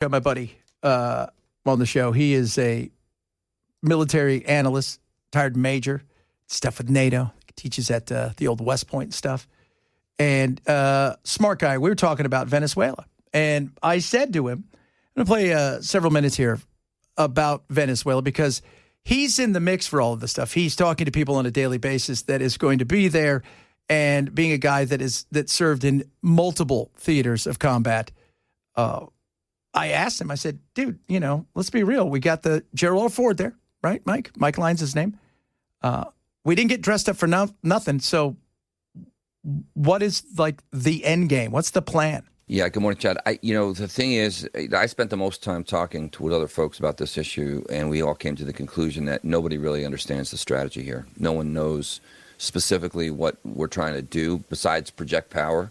Got my buddy on the show. He is a military analyst, retired major, stuff with NATO. He teaches at the old West Point and stuff. And smart guy. We were talking about Venezuela. And I said to him, I'm going to play several minutes here about Venezuela because he's in the mix for all of this stuff. He's talking to people on a daily basis that is going to be there, and being a guy that served in multiple theaters of combat. I asked him, I said, dude, let's be real. We got the Gerald Ford there, right, Mike? Mike Lyons' his name. We didn't get dressed up for nothing. So what is like the end game? What's the plan? Yeah, good morning, Chad. The thing is, I spent the most time talking with other folks about this issue, and we all came to the conclusion that nobody really understands the strategy here. No one knows specifically what we're trying to do besides project power.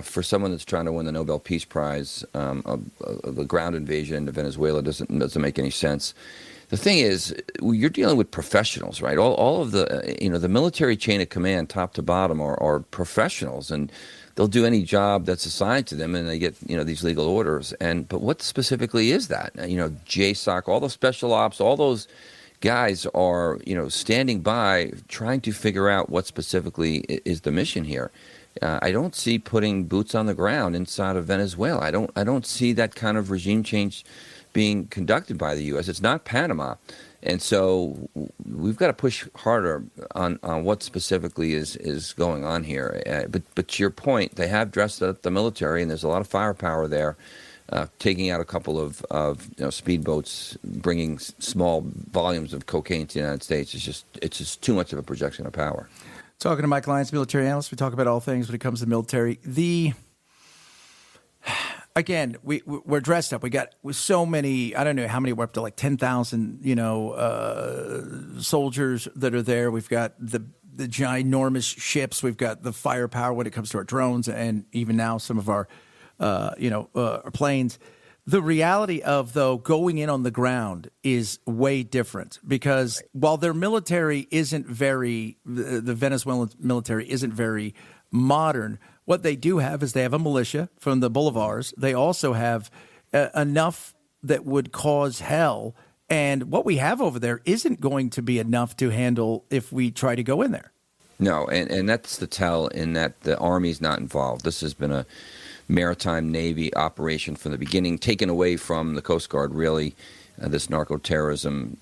For someone that's trying to win the Nobel Peace Prize, the ground invasion into Venezuela doesn't make any sense. The thing is, you're dealing with professionals, right? All of the military chain of command, top to bottom, are professionals, and they'll do any job that's assigned to them, and they get these legal orders. But what specifically is that? JSOC, all the special ops, all those guys are standing by, trying to figure out what specifically is the mission here. I don't see putting boots on the ground inside of Venezuela. I don't see that kind of regime change being conducted by the U.S. It's not Panama. And so we've got to push harder on what specifically is going on here. But to your point, they have dressed up the military, and there's a lot of firepower there, taking out a couple of speedboats, bringing small volumes of cocaine to the United States. It's just too much of a projection of power. Talking to Mike Lyons, military analyst. We talk about all things when it comes to the military. Again, we're dressed up. We got so many, I don't know how many, we're up to like 10,000, soldiers that are there. We've got the ginormous ships. We've got the firepower when it comes to our drones, and even now some of our, our planes. The reality of, though, going in on the ground is way different because while their military isn't the Venezuelan military isn't very modern, what they do have is they have a militia from the Bolivars. They also have enough that would cause hell. And what we have over there isn't going to be enough to handle if we try to go in there. No, and that's the tell in that the Army's not involved. This has been a maritime Navy operation from the beginning, taken away from the Coast Guard, really, this narco-terrorism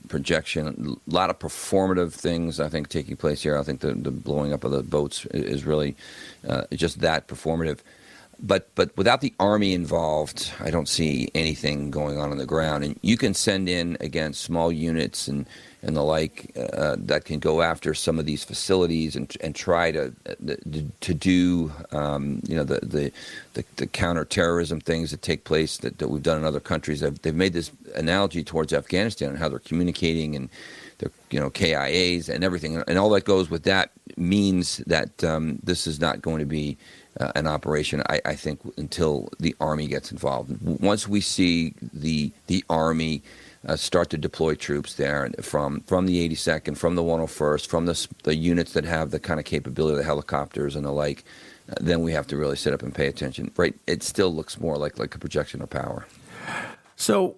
projection. A lot of performative things, I think, taking place here. I think the blowing up of the boats is really just that performative. But without the Army involved, I don't see anything going on the ground. And you can send in, again, small units and the like that can go after some of these facilities and try to do the counterterrorism things that take place that we've done in other countries. They've made this analogy towards Afghanistan and how they're communicating and their KIAs and everything, and all that goes with that means that this is not going to be an operation, I think, until the Army gets involved. Once we see the Army start to deploy troops there from the 82nd, from the 101st, from the units that have the kind of capability, the helicopters and the like, then we have to really sit up and pay attention. Right? It still looks more like a projection of power. So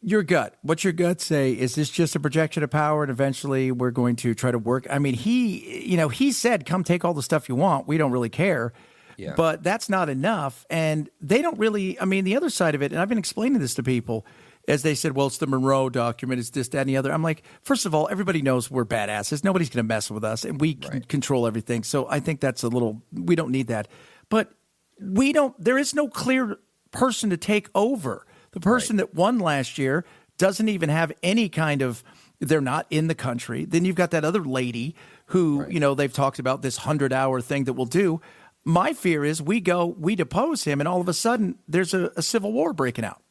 your gut, what's your gut say? Is this just a projection of power and eventually we're going to try to work? I mean, he said, come take all the stuff you want. We don't really care. Yeah. But that's not enough. And they don't really, the other side of it, and I've been explaining this to people, as they said, well, it's the Monroe document, it's this, that, and the other. I'm like, first of all, everybody knows we're badasses. Nobody's going to mess with us, and we can control everything. So I think that's we don't need that. But there is no clear person to take over. The person that won last year doesn't even have any kind of, they're not in the country. Then you've got that other lady who, they've talked about this 100-hour thing that we'll do. My fear is we depose him, and all of a sudden there's a civil war breaking out.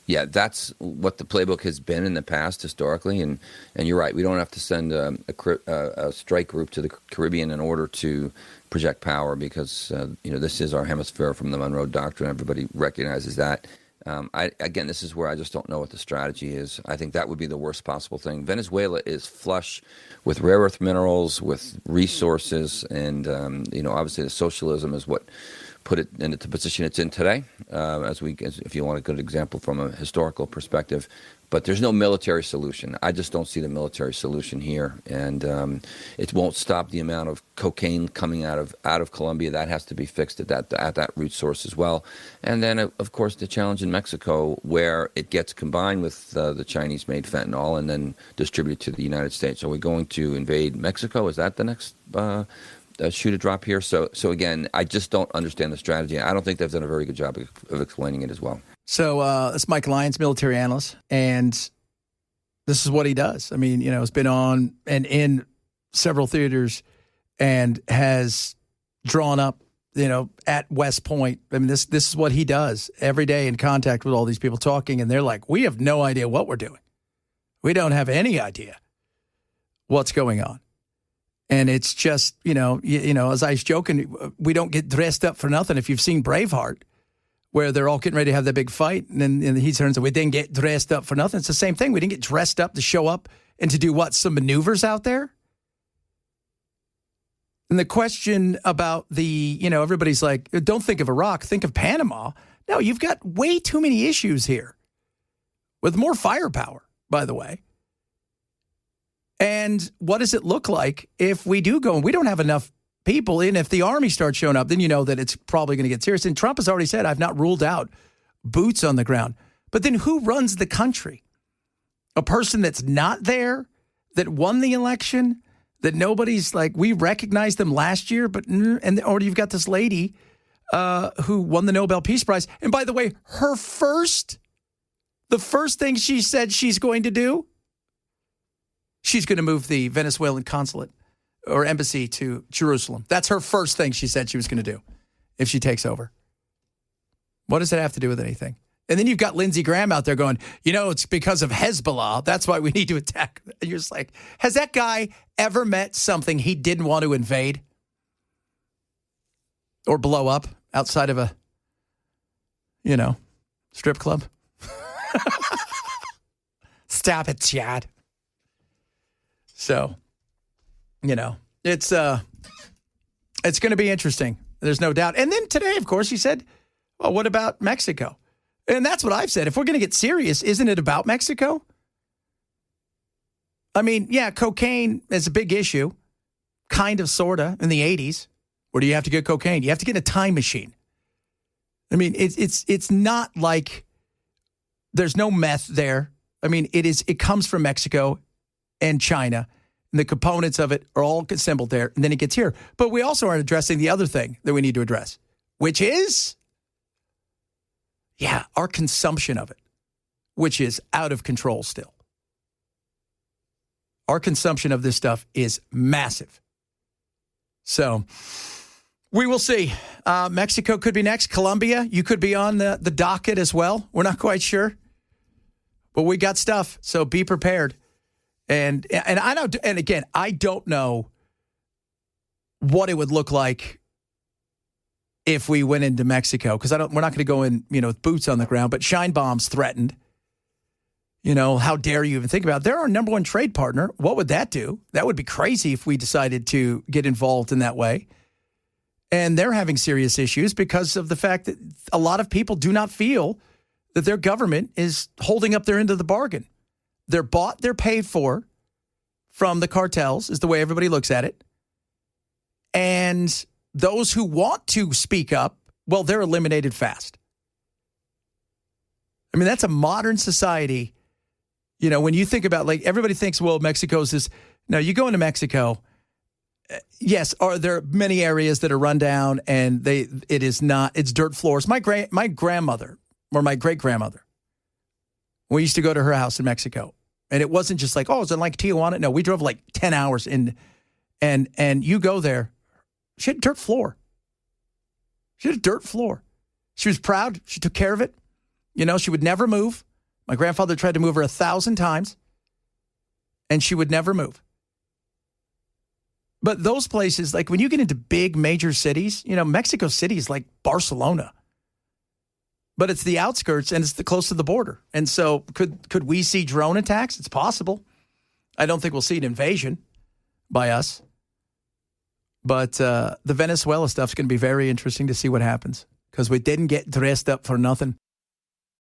Yeah, that's what the playbook has been in the past historically, and you're right. We don't have to send a strike group to the Caribbean in order to project power because this is our hemisphere from the Monroe Doctrine. Everybody recognizes that. Again, this is where I just don't know what the strategy is. I think that would be the worst possible thing. Venezuela is flush with rare earth minerals, with resources, and obviously the socialism is what put it into the position it's in today, if you want a good example from a historical perspective. But there's no military solution. I just don't see the military solution here, and it won't stop the amount of cocaine coming out of Colombia. That has to be fixed at that root source as well. And then, of course, the challenge in Mexico, where it gets combined with the Chinese-made fentanyl and then distributed to the United States. Are we going to invade Mexico? Is that the next shoe to drop here? So again, I just don't understand the strategy. I don't think they've done a very good job of explaining it as well. So it's Mike Lyons, military analyst, and this is what he does. I mean, it's been on and in several theaters and has drawn up, at West Point. I mean, this is what he does every day in contact with all these people talking, and they're like, we have no idea what we're doing. We don't have any idea what's going on. And it's just, as I was joking, we don't get dressed up for nothing. If you've seen Braveheart, where they're all getting ready to have that big fight, and then he turns and we didn't get dressed up for nothing. It's the same thing. We didn't get dressed up to show up and to do what? Some maneuvers out there? And the question about everybody's like, don't think of Iraq, think of Panama. No, you've got way too many issues here with more firepower, by the way. And what does it look like if we do go and we don't have enough people in? If the army starts showing up, then you know that it's probably going to get serious. And Trump has already said, I've not ruled out boots on the ground. But then who runs the country? A person that's not there, that won the election, that nobody's like, we recognized them last year, or you've got this lady who won the Nobel Peace Prize. And by the way, the first thing she said she's going to do, she's going to move the Venezuelan consulate or embassy to Jerusalem. That's her first thing she said she was going to do if she takes over. What does that have to do with anything? And then you've got Lindsey Graham out there going, it's because of Hezbollah. That's why we need to attack. And you're just like, has that guy ever met something he didn't want to invade or blow up outside of a, strip club? Stop it, Chad. So, it's going to be interesting. There's no doubt. And then today, of course, he said, well, what about Mexico? And that's what I've said. If we're going to get serious, isn't it about Mexico? I mean, yeah, cocaine is a big issue, kind of, sort of, in the 80s. Where do you have to get cocaine? You have to get in a time machine. I mean, it's not like there's no meth there. I mean, it comes from Mexico and China, and the components of it are all assembled there, and then it gets here. But we also aren't addressing the other thing that we need to address, which is, our consumption of it, which is out of control still. Our consumption of this stuff is massive. So we will see. Mexico could be next. Colombia, you could be on the docket as well. We're not quite sure. But we got stuff, so be prepared. And I don't know what it would look like if we went into Mexico, because we're not going to go in, with boots on the ground, but shine bombs threatened. How dare you even think about it? They're our number one trade partner. What would that do? That would be crazy if we decided to get involved in that way. And they're having serious issues because of the fact that a lot of people do not feel that their government is holding up their end of the bargain. They're bought, they're paid for from the cartels, is the way everybody looks at it. And those who want to speak up, well, they're eliminated fast. I mean, that's a modern society. When you think about, like, everybody thinks, well, Mexico's this. No, you go into Mexico, yes, there are many areas that are run down, and it's dirt floors. My grandmother, or my great-grandmother, we used to go to her house in Mexico. And it wasn't just like, is it like Tijuana? No, we drove like 10 hours in, and you go there. She had a dirt floor. She was proud. She took care of it. She would never move. My grandfather tried to move her 1,000 times, and she would never move. But those places, like when you get into big major cities, Mexico City is like Barcelona. But it's the outskirts, and it's close to the border. And so could we see drone attacks? It's possible. I don't think we'll see an invasion by us. But the Venezuela stuff's going to be very interesting to see what happens because we didn't get dressed up for nothing.